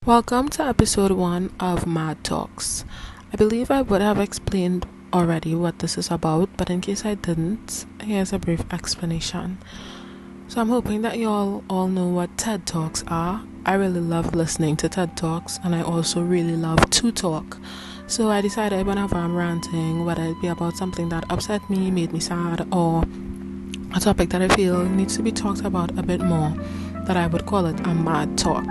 Welcome to episode 1 of Mad Talks. I believe I would have explained already what this is about, but in case I didn't, here's a brief explanation. So I'm hoping that you all know what TED Talks are. I really love listening to TED Talks, and I also really love to talk. So I decided whenever I'm ranting, whether it be about something that upset me, made me sad, or a topic that I feel needs to be talked about a bit more, that I would call it a mad talk.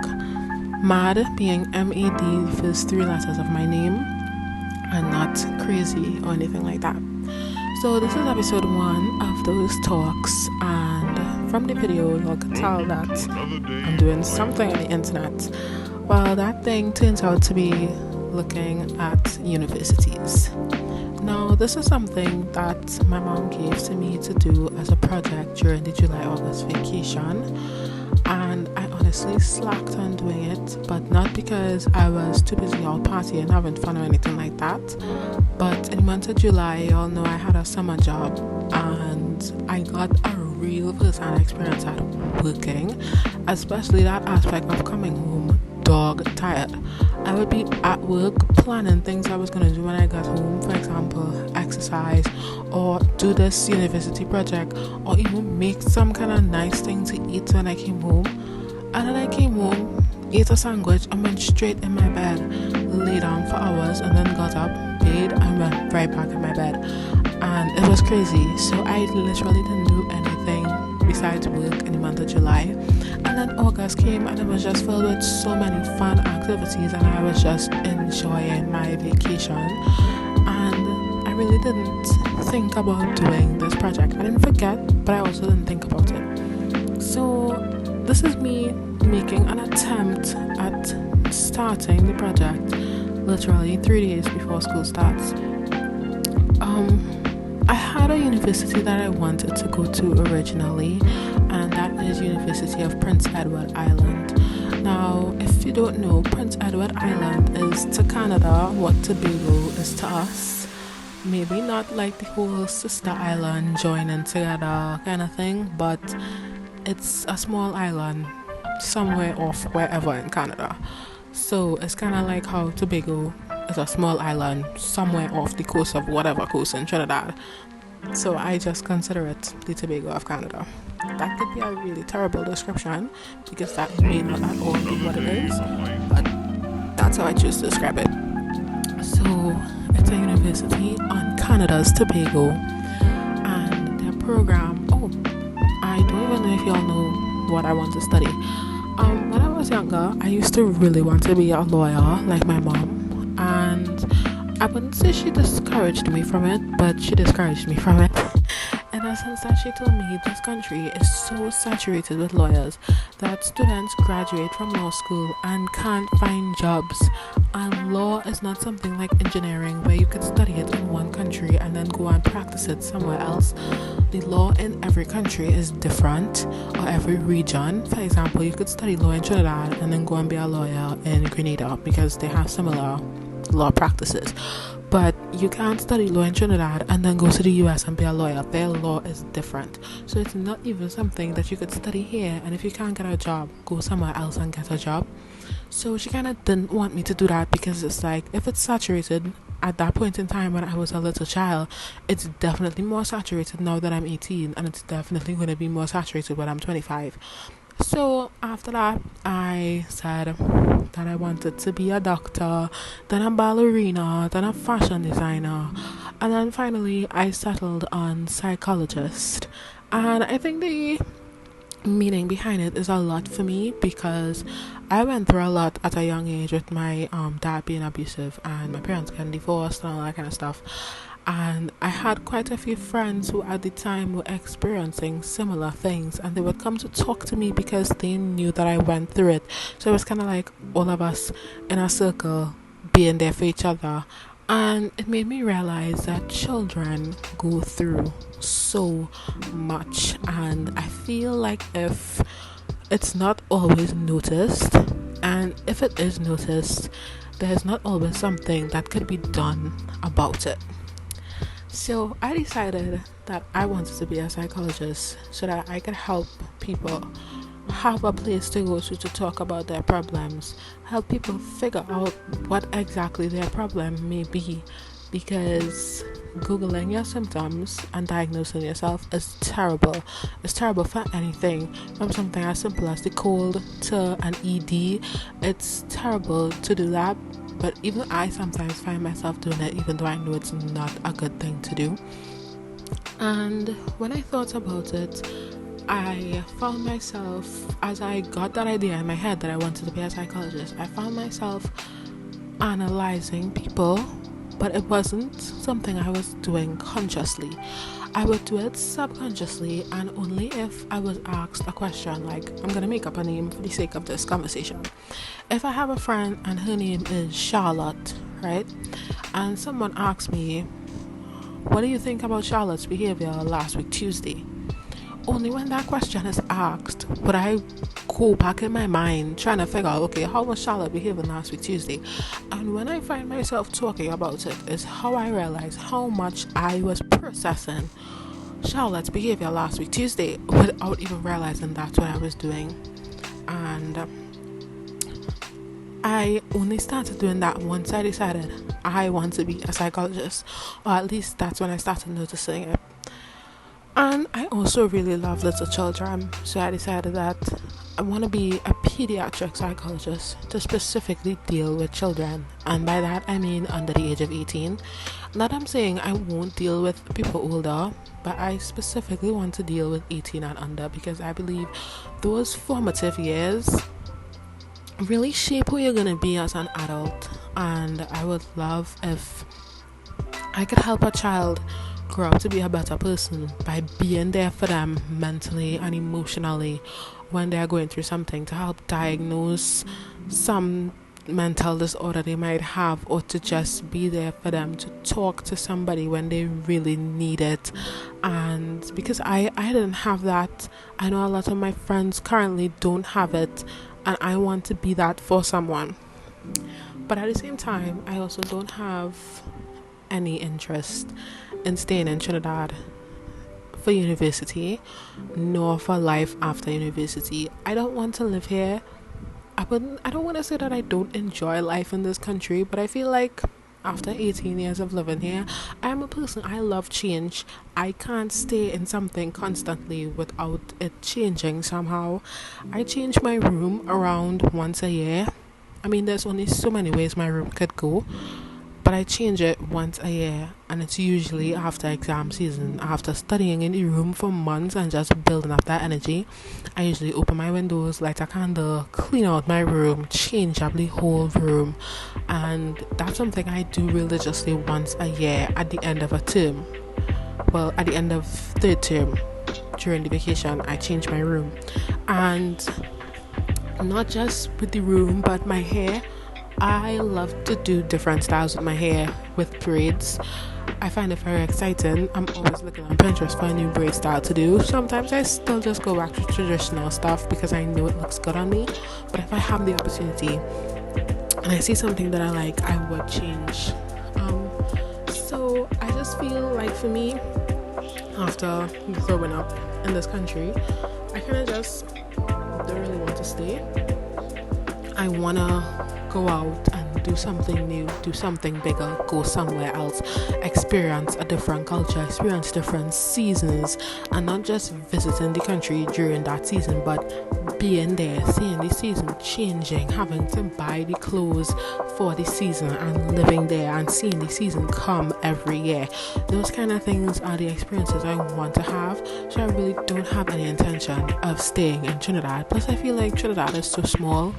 Mad being M-A-D, the first 3 letters of my name, and not crazy or anything like that. So this is episode 1 of those talks, and from the video you can tell that I'm doing something on the internet. Well, that thing turns out to be looking at universities. Now, this is something that my mom gave to me to do as a project during the July-August vacation, and I honestly slacked on doing it, but not because I was too busy all partying, having fun or anything like that. But in the month of July, y'all know I had a summer job, and I got a real first-hand experience at working, especially that aspect of coming home dog tired. I would be at work planning things I was going to do when I got home, for example, exercise or do this university project, or even make some kind of nice thing to eat when I came home. And then I came home, ate a sandwich, and went straight in my bed, lay down for hours, and then got up, bathed, and went right back in my bed. And it was crazy. So I literally didn't do anything besides work in the month of July. And then August came, and it was just filled with so many fun activities, and I was just enjoying my vacation. And I really didn't think about doing this project. I didn't forget, but I also didn't think about it. So this is me making an attempt at starting the project literally 3 days before school starts. I had a university that I wanted to go to originally, and that is University of Prince Edward Island. Now, if you don't know, Prince Edward Island is to Canada what Tobago is to us. Maybe not like the whole sister island joining together kind of thing, but it's a small island somewhere off wherever in Canada. So it's kind of like how Tobago is a small island somewhere off the coast of whatever coast in Trinidad. So I just consider it the Tobago of Canada. That could be a really terrible description, because that may not at all be what it is, but that's how I choose to describe it. So it's a university on Canada's Tobago, and their program, I don't even know if y'all know what I want to study. When I was younger, I used to really want to be a lawyer like my mom, and I wouldn't say she discouraged me from it, but she discouraged me from it. In a sense that she told me this country is so saturated with lawyers that students graduate from law school and can't find jobs. And law is not something like engineering where you could study it in one country and then go and practice it somewhere else. The law in every country is different, or every region. For example, you could study law in Trinidad and then go and be a lawyer in Grenada because they have similar law practices. But you can't study law in Trinidad and then go to the US and be a lawyer. Their law is different. So it's not even something that you could study here, and if you can't get a job, go somewhere else and get a job. So she kind of didn't want me to do that, because it's like, if it's saturated at that point in time when I was a little child, it's definitely more saturated now that I'm 18, and it's definitely going to be more saturated when I'm 25. So after that, I said that I wanted to be a doctor, then a ballerina, then a fashion designer, and then finally I settled on psychologist. And I think the meaning behind it is a lot for me, because I went through a lot at a young age with my dad being abusive and my parents getting divorced and all that kind of stuff. And I had quite a few friends who at the time were experiencing similar things, and they would come to talk to me because they knew that I went through it. So it was kind of like all of us in a circle being there for each other. And it made me realize that children go through so much, and I feel like if it's not always noticed, and if it is noticed, there's not always something that could be done about it. So I decided that I wanted to be a psychologist so that I could help people have a place to go to talk about their problems, help people figure out what exactly their problem may be, because Googling your symptoms and diagnosing yourself is terrible. It's terrible for anything, from something as simple as the cold to an ED. It's terrible to do that, but even I sometimes find myself doing it, even though I know it's not a good thing to do. And when I thought about it, I found myself, as I got that idea in my head that I wanted to be a psychologist, I found myself analyzing people, but it wasn't something I was doing consciously. I would do it subconsciously, and only if I was asked a question. Like, I'm gonna make up a name for the sake of this conversation. If I have a friend and her name is Charlotte, right, and someone asks me, what do you think about Charlotte's behavior last week Tuesday? Only when that question is asked would I go back in my mind trying to figure out, okay, how was Charlotte behaving last week Tuesday? And when I find myself talking about it is how I realize how much I was processing Charlotte's behavior last week Tuesday without even realizing that's what I was doing. And I only started doing that once I decided I want to be a psychologist, or at least that's when I started noticing it. And I also really love little children, so I decided that I want to be a pediatric psychologist to specifically deal with children, and by that I mean under the age of 18. Not I'm saying I won't deal with people older, but I specifically want to deal with 18 and under, because I believe those formative years really shape who you're going to be as an adult. And I would love if I could help a child grow up to be a better person by being there for them mentally and emotionally when they're going through something, to help diagnose some mental disorder they might have, or to just be there for them to talk to somebody when they really need it. And because I didn't have that, I know a lot of my friends currently don't have it, and I want to be that for someone. But at the same time, I also don't have any interest in staying in Trinidad for university, nor for life after university. I don't want to live here. I don't want to say that I don't enjoy life in this country, but I feel like after 18 years of living here, I'm a person, I love change. I can't stay in something constantly without it changing somehow. I change my room around once a year. I mean, there's only so many ways my room could go, but I change it once a year, and it's usually after exam season. After studying in the room for months and just building up that energy, I usually open my windows, light a candle, clean out my room, change up the whole room. And that's something I do religiously once a year at the end of a term. Well, at the end of third term, during the vacation, I change my room. And not just with the room, but my hair. I love to do different styles with my hair, with braids. I find it very exciting. I'm always looking on Pinterest for a new braid style to do. Sometimes I still just go back to traditional stuff because I know it looks good on me. But if I have the opportunity and I see something that I like, I would change. So I just feel like, for me, after growing up in this country, I kind of just don't really want to stay. I want to go out and do something new, do something bigger, go somewhere else, experience a different culture, experience different seasons, and not just visiting the country during that season, but being there, seeing the season changing, having to buy the clothes for the season and living there and seeing the season come every year. Those kind of things are the experiences I want to have, so I really don't have any intention of staying in Trinidad. Plus, I feel like Trinidad is so small.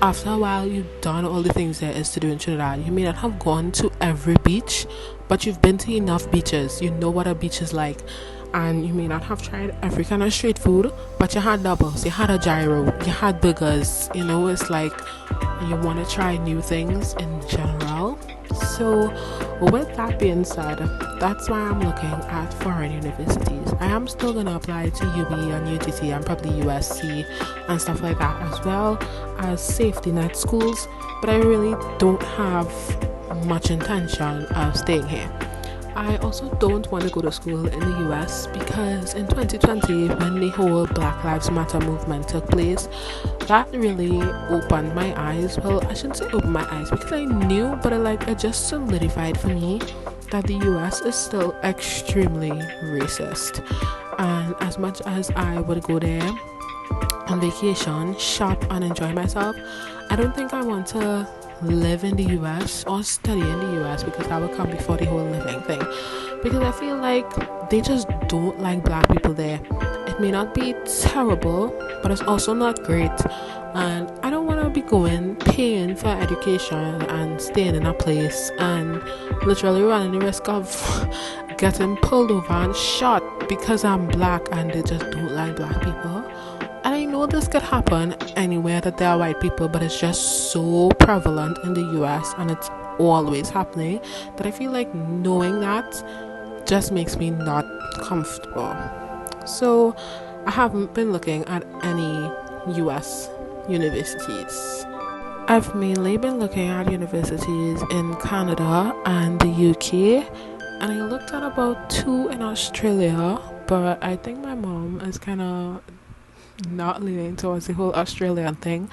After a while, you've done all the things there is to do in Trinidad. You may not have gone to every beach, but you've been to enough beaches. You know what a beach is like. And you may not have tried every kind of street food, but you had doubles, you had a gyro, you had burgers. You know, it's like you want to try new things in general. So with that being said, that's why I'm looking at foreign universities. I am still going to apply to UB and UTT and probably USC and stuff like that, as well as safety net schools, but I really don't have much intention of staying here. I also don't want to go to school in the US because in 2020, when the whole Black Lives Matter movement took place, that really opened my eyes. Well, I shouldn't say opened my eyes because I knew, but it just solidified for me that the US is still extremely racist. And as much as I would go there on vacation, shop, and enjoy myself, I don't think I want to live in the US or study in the US because that would come before the whole living thing. Because I feel like they just don't like black people there. It may not be terrible, but it's also not great. And I don't want to be paying for education and staying in a place and literally running the risk of getting pulled over and shot because I'm black and they just don't like black people. And I know this could happen anywhere that there are white people, but it's just so prevalent in the US and it's always happening that I feel like knowing that just makes me not comfortable. So I haven't been looking at any US universities. I've mainly been looking at universities in Canada and the UK, and I looked at about 2 in Australia, but I think my mom is kind of not leaning towards the whole Australian thing.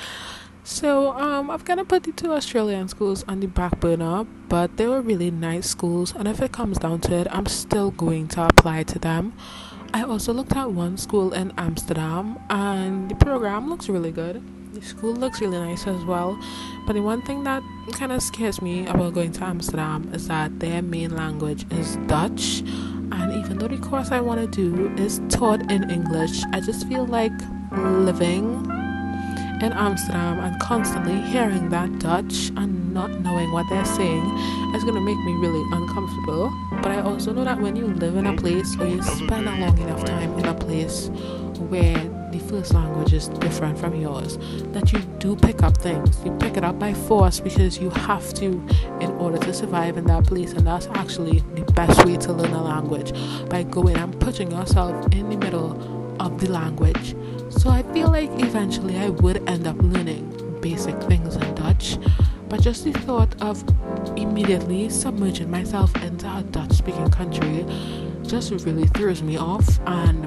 So I've kind of put the 2 Australian schools on the back burner, but they were really nice schools, and if it comes down to it, I'm still going to apply to them. I also looked at one school in Amsterdam, and the program looks really good. The school looks really nice as well, but the one thing that kind of scares me about going to Amsterdam is that their main language is Dutch, and even though the course I want to do is taught in English, I just feel like living in Amsterdam and constantly hearing that Dutch and not knowing what they're saying is going to make me really uncomfortable. But I also know that when you live in a place or you spend a long enough time in a place where the first language is different from yours, that you do pick up things. You pick it up by force because you have to in order to survive in that place, and that's actually the best way to learn a language, by going and putting yourself in the middle of the language. So I feel like eventually I would end up learning basic things in Dutch, but just the thought of immediately submerging myself into a Dutch speaking country just really throws me off, and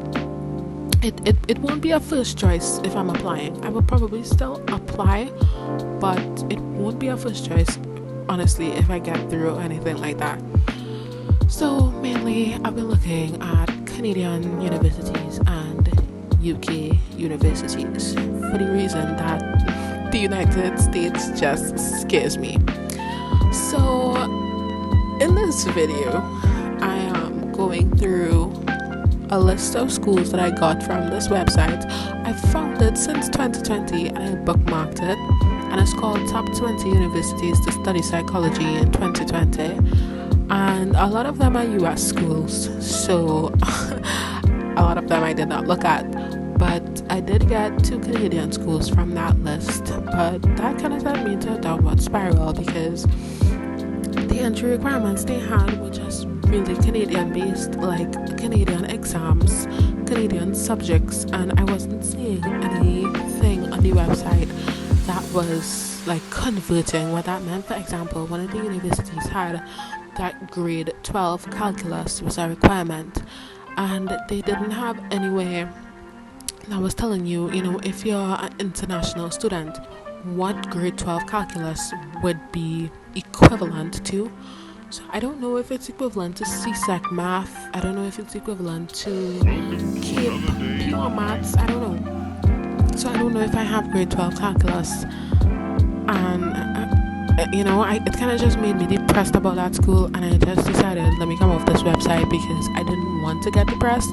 it won't be a first choice if I'm applying. I will probably still apply, but it won't be a first choice, honestly, if I get through or anything like that. So mainly I've been looking at Canadian universities and UK universities for the reason that the United States just scares me. So in this video, I am going through a list of schools that I got from this website. I found it since 2020 and I bookmarked it, and it's called Top 20 Universities to Study Psychology in 2020, and a lot of them are US schools, so a lot of them I did not look at, but I did get 2 Canadian schools from that list. But that kind of sent me into a downward spiral because the entry requirements they had were just really Canadian based, like Canadian exams, Canadian subjects, and I wasn't seeing anything on the website that was like converting what that meant. For example, one of the universities had that grade 12 calculus was a requirement, and they didn't have anywhere that was telling you, if you're an international student, what grade 12 calculus would be equivalent to. So I don't know if it's equivalent to CSEC math. I don't know if it's equivalent to CAPE pure maths. I don't know. So I don't know if I have grade 12 calculus. And it kind of just made me depressed about that school, and I just decided, let me come off this website because I didn't want to get depressed.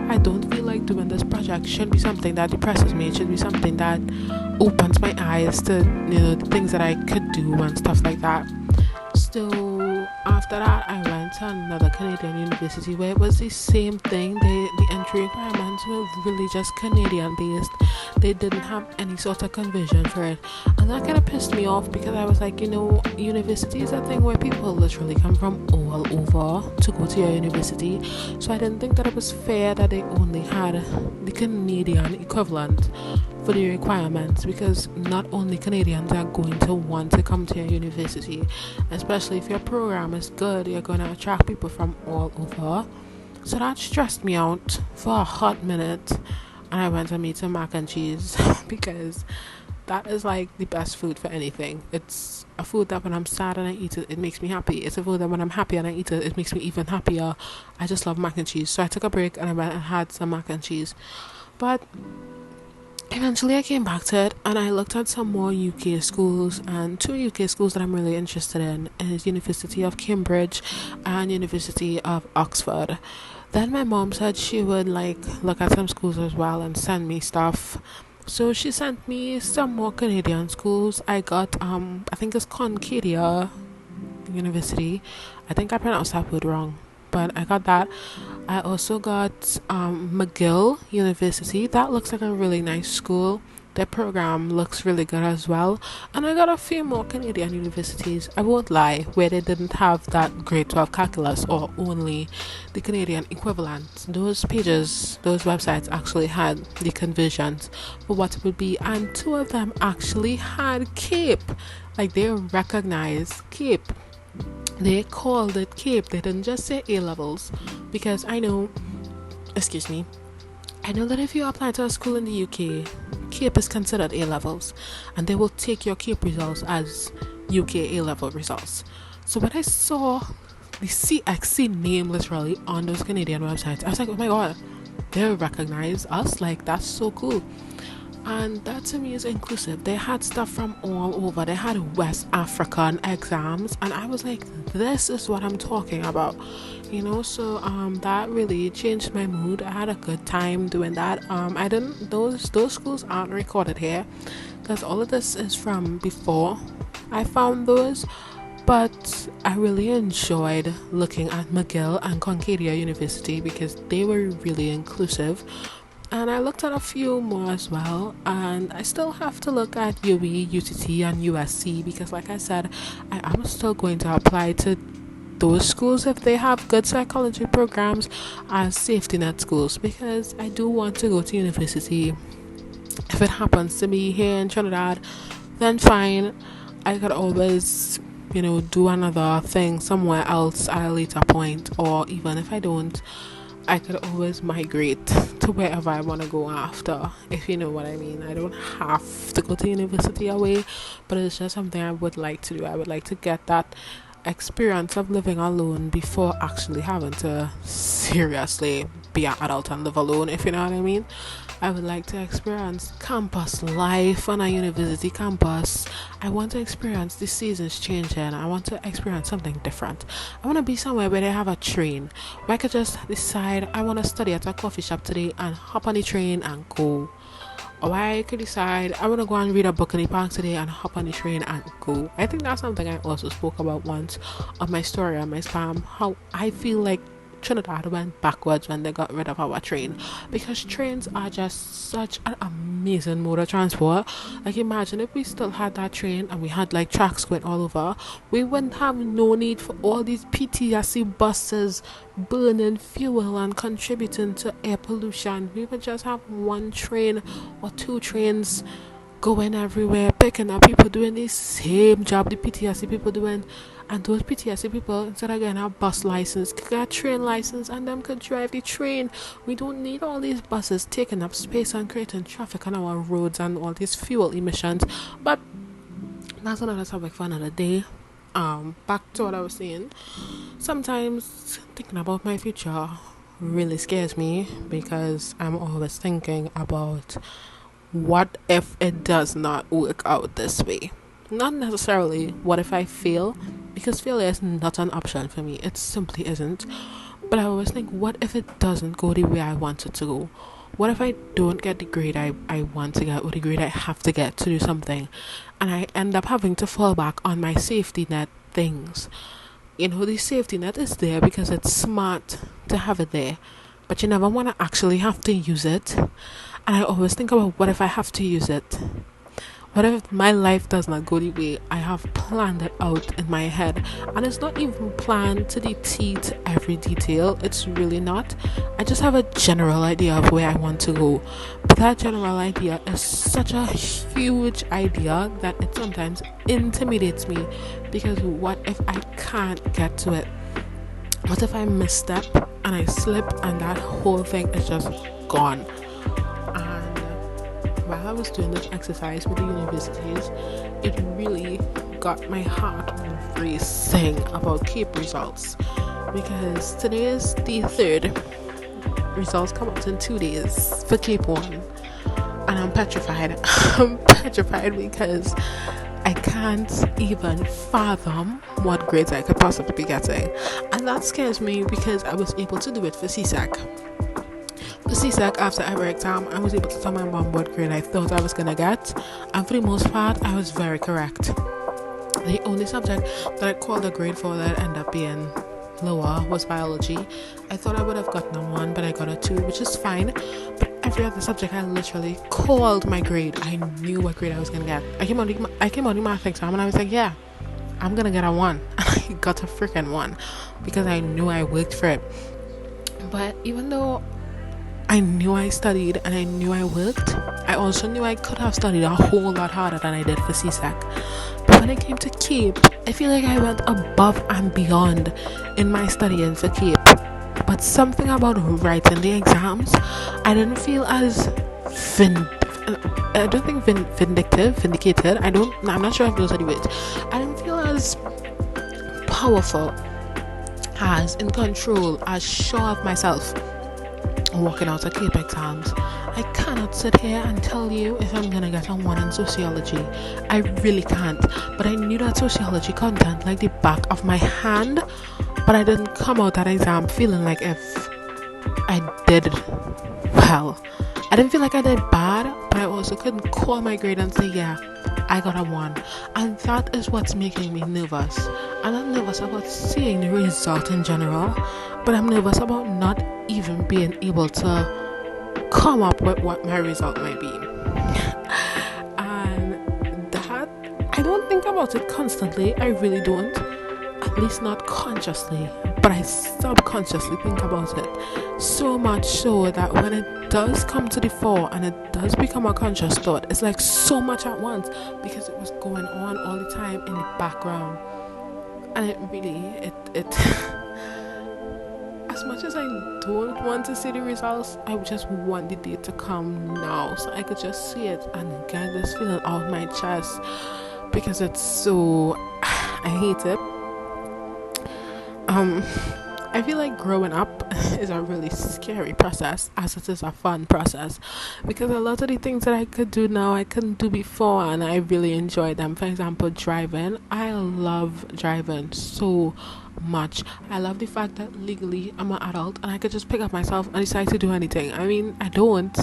I don't feel like doing this project should be something that depresses me. It should be something that opens my eyes to the things that I could do and stuff like that. So after that, I went to another Canadian university where it was the same thing. The entry requirements were really just Canadian based. They didn't have any sort of conversion for it, and that kind of pissed me off because I was like, university is a thing where people literally come from all over to go to your university. So I didn't think that it was fair that they only had the Canadian equivalent for the requirements, because not only Canadians are going to want to come to your university, especially if your program is good, you're going to attract people from all over. So that stressed me out for a hot minute, and I went to meet some mac and cheese because that is like the best food for anything. It's a food that when I'm sad and I eat it, it makes me happy. It's a food that when I'm happy and I eat it, it makes me even happier. I just love mac and cheese. So I took a break and I went and had some mac and cheese. But eventually I came back to it and I looked at some more UK schools, and two UK schools that I'm really interested in is University of Cambridge and University of Oxford. Then my mom said she would look at some schools as well and send me stuff. So she sent me some more Canadian schools. I got I think it's Concordia University. I think I pronounced that word wrong, but I got that. I also got McGill University. That looks like a really nice school. Their program looks really good as well. And I got a few more Canadian universities, I won't lie, where they didn't have that grade 12 calculus or only the Canadian equivalent. Those pages, those websites actually had the conversions for what it would be, and two of them actually had CAPE. Like, they recognized CAPE. They called it CAPE. They didn't just say A levels, because I know that if you apply to a school in the UK, CAPE is considered A levels, and they will take your CAPE results as UK A level results. So when I saw the CXC name literally on those Canadian websites, I was like, oh my god, they recognize us. Like, that's so cool. And that to me is inclusive. They had stuff from all over. They had West African exams, and I was like, this is what I'm talking about, so that really changed my mood. I had a good time doing that. Those schools aren't recorded here because all of this is from before I found those, but I really enjoyed looking at McGill and Concordia University because they were really inclusive. And I looked at a few more as well, and I still have to look at UWE, UTT, and USC because, like I said, I am still going to apply to those schools if they have good psychology programs as safety net schools, because I do want to go to university. If it happens to be here in Trinidad, then fine. I could always, do another thing somewhere else at a later point, or even if I don't, I could always migrate to wherever I want to go after, if you know what I mean. I don't have to go to university away, but it's just something I would like to do. I would like to get that experience of living alone before actually having to seriously be an adult and live alone, if you know what I mean. I would like to experience campus life on a university campus. I want to experience the seasons changing. I want to experience something different. I want to be somewhere where they have a train, where I could just decide I want to study at a coffee shop today and hop on the train and go. Or I could decide I want to go and read a book in the park today and hop on the train and go. I think that's something I also spoke about once on my story on my spam, how I feel like Trinidad went backwards when they got rid of our train, because trains are just such an amazing mode of transport. Like, imagine if we still had that train and we had tracks going all over, we wouldn't have no need for all these PTSD buses burning fuel and contributing to air pollution. We would just have one train or two trains going everywhere, picking up people doing the same job the PTSD people doing. And those PTSD people, instead of getting a bus license, could get a train license, and them could drive the train. We don't need all these buses taking up space and creating traffic on our roads and all these fuel emissions. But that's another topic for another day. Back to what I was saying. Sometimes thinking about my future really scares me, because I'm always thinking about what if it does not work out this way. Not necessarily what if I fail, because failure is not an option for me. It simply isn't. But I always think, what if it doesn't go the way I want it to go? What if I don't get the grade I want to get, or the grade I have to get to do something, and I end up having to fall back on my safety net things? The safety net is there because it's smart to have it there, but you never want to actually have to use it. And I always think about, what if I have to use it? What if my life does not go the way I have planned it out in my head? And it's not even planned to the T to every detail. It's really not. I just have a general idea of where I want to go. that general idea is such a huge idea that it sometimes intimidates me, because what if I can't get to it? What if I misstep and I slip and that whole thing is just gone? And while I was doing this exercise with the universities, it really got my heart racing about CAPE results, because today is the 3rd. Results come out in 2 days for CAPE 1, and I'm petrified. I'm petrified because I can't even fathom what grades I could possibly be getting, and that scares me because I was able to do it for CSEC. For CSEC, after every exam, I was able to tell my mom what grade I thought I was going to get, and for the most part, I was very correct. The only subject that I called a grade for that ended up being lower was biology. I thought I would have gotten a 1, but I got a 2, which is fine. But every other subject, I literally called my grade. I knew what grade I was going to get. I came on the math exam and I was like, yeah, I'm going to get a 1. And I got a freaking 1 because I knew I worked for it. But even though I knew I studied and I knew I worked, I also knew I could have studied a whole lot harder than I did for CSEC. But when it came to CAPE, I feel like I went above and beyond in my studying for CAPE. But something about writing the exams, I didn't feel as vindicated. I'm not sure if those are the words. I didn't feel as powerful, as in control, as sure of myself walking out of CAPE exams. I cannot sit here and tell you if I'm gonna get a 1 in sociology. I really can't. But I knew that sociology content like the back of my hand. But I didn't come out that exam feeling like if I did well. I didn't feel like I did bad, but I also couldn't call my grade and say, yeah, I got a 1. And that is what's making me nervous. I'm not nervous about seeing the result in general, but I'm nervous about not even being able to come up with what my result might be. And that, I don't think about it constantly. I really don't. At least not consciously. But I subconsciously think about it. So much so that when it does come to the fore and it does become a conscious thought, it's like so much at once because it was going on all the time in the background. And it really, as much as I don't want to see the results, I just want the day to come now so I could just see it and get this feeling out my chest, because it's so, I hate it. I feel like growing up is a really scary process as it is a fun process, because a lot of the things that I could do now I couldn't do before, and I really enjoy them. For example, driving. I love driving so much. I love the fact that legally I'm an adult and I could just pick up myself and decide to do anything. I mean, I don't,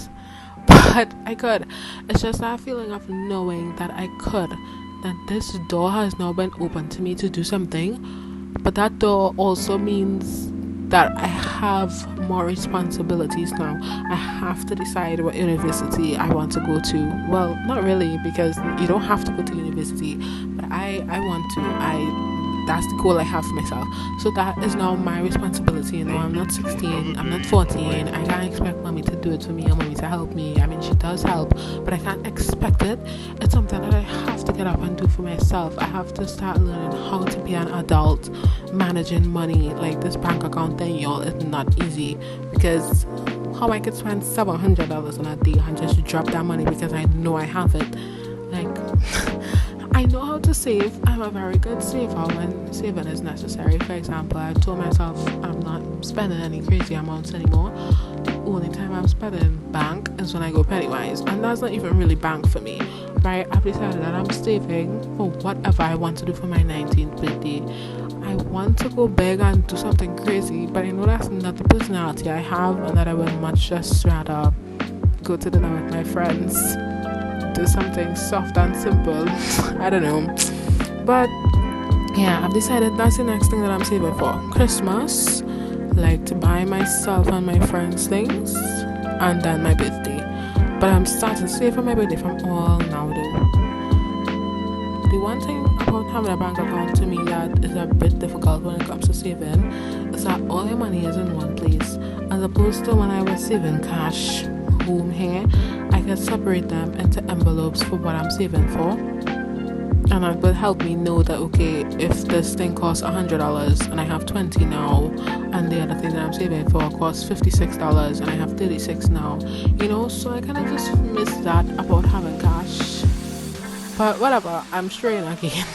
but I could. It's just that feeling of knowing that I could, that this door has now been opened to me to do something. But that door also means that I have more responsibilities now. I have to decide what university I want to go to. Well, not really, because you don't have to go to university, but I want to. That's the goal I have for myself. So that is now my responsibility. You know, I'm not 16, I'm not 14. I can't expect mommy to do it for me or mommy to help me. I mean, she does help, but I can't expect it. It's something that I have to get up and do for myself. I have to start learning how to be an adult, managing money. Like this bank account thing, y'all, is not easy, because how I could spend $700 on a day and just drop that money because I know I have it. Like, I know how to save. I'm a very good saver when saving is necessary. For example, I told myself I'm not spending any crazy amounts anymore. The only time I'm spending bank is when I go Pennywise, and that's not even really bank for me, right? I've decided that I'm saving for whatever I want to do for my 19th birthday. I want to go big and do something crazy, but I know that's not the personality I have, and that I would much just rather go to dinner with my friends, do something soft and simple. I don't know, but yeah, I've decided that's the next thing that I'm saving for. Christmas, like to buy myself and my friends things, and then my birthday. But I'm starting to save for my birthday from all now though. The one thing about having a bank account to me that is a bit difficult when it comes to saving is that all your money is in one place, as opposed to when I was saving cash. home here, I can separate them into envelopes for what I'm saving for, and that will help me know that, okay, if this thing costs $100 and I have 20 now, and the other thing that I'm saving for costs $56 and I have 36 now, so I kind of just miss that about having cash. But whatever, I'm straying again.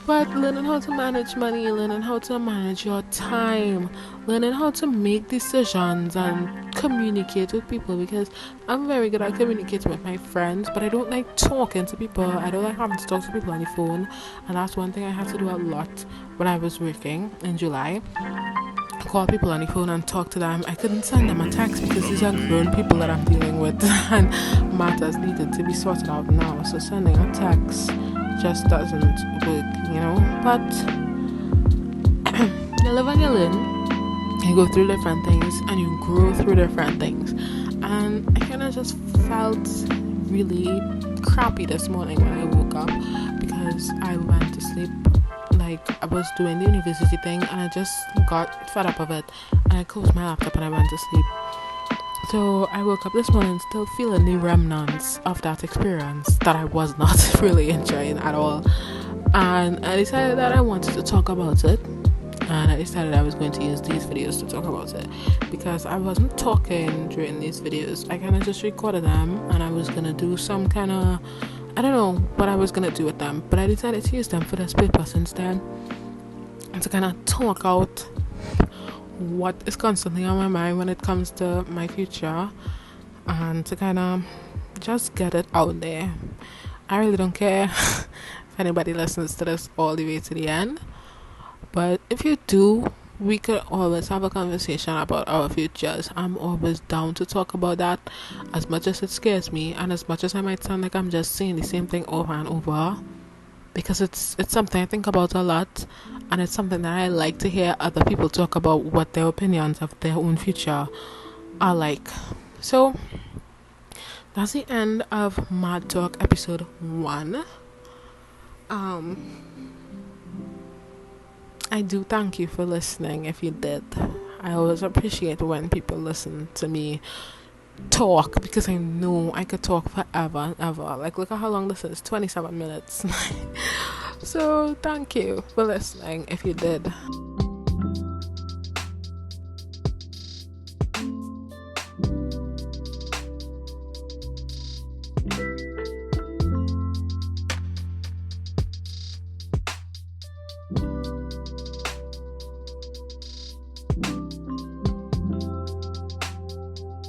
But learning how to manage money, learning how to manage your time, learning how to make decisions and communicate with people, because I'm very good at communicating with my friends, but I don't like talking to people. I don't like having to talk to people on the phone, and that's one thing I had to do a lot when I was working in July. Call people on the phone and talk to them. I couldn't send them a text because these are grown people that I'm dealing with and matters needed to be sorted out now. So sending a text just doesn't work, but you live and you learn. You go through different things and you grow through different things. And I kind of just felt really crappy this morning when I woke up because I went to sleep. Like, I was doing the university thing and I just got fed up of it, and I closed my laptop and I went to sleep. So I woke up this morning still feeling the remnants of that experience that I was not really enjoying at all. And I decided that I wanted to talk about it, and I decided I was going to use these videos to talk about it, because I wasn't talking during these videos. I kind of just recorded them and I was going to do some kind of, I don't know what I was going to do with them, but I decided to use them for this purpose instead, and to kind of talk out what is constantly on my mind when it comes to my future, and to kind of just get it out there. I really don't care if anybody listens to this all the way to the end, but if you do, we could always have a conversation about our futures. I'm always down to talk about that, as much as it scares me and as much as I might sound like I'm just saying the same thing over and over, because it's something I think about a lot, and it's something that I like to hear other people talk about, what their opinions of their own future are like. So that's the end of Mad Talk episode 1. I do thank you for listening if you did. I always appreciate when people listen to me talk, because I know I could talk forever and ever. Like, look at how long this is, 27 minutes. So thank you for listening if you did.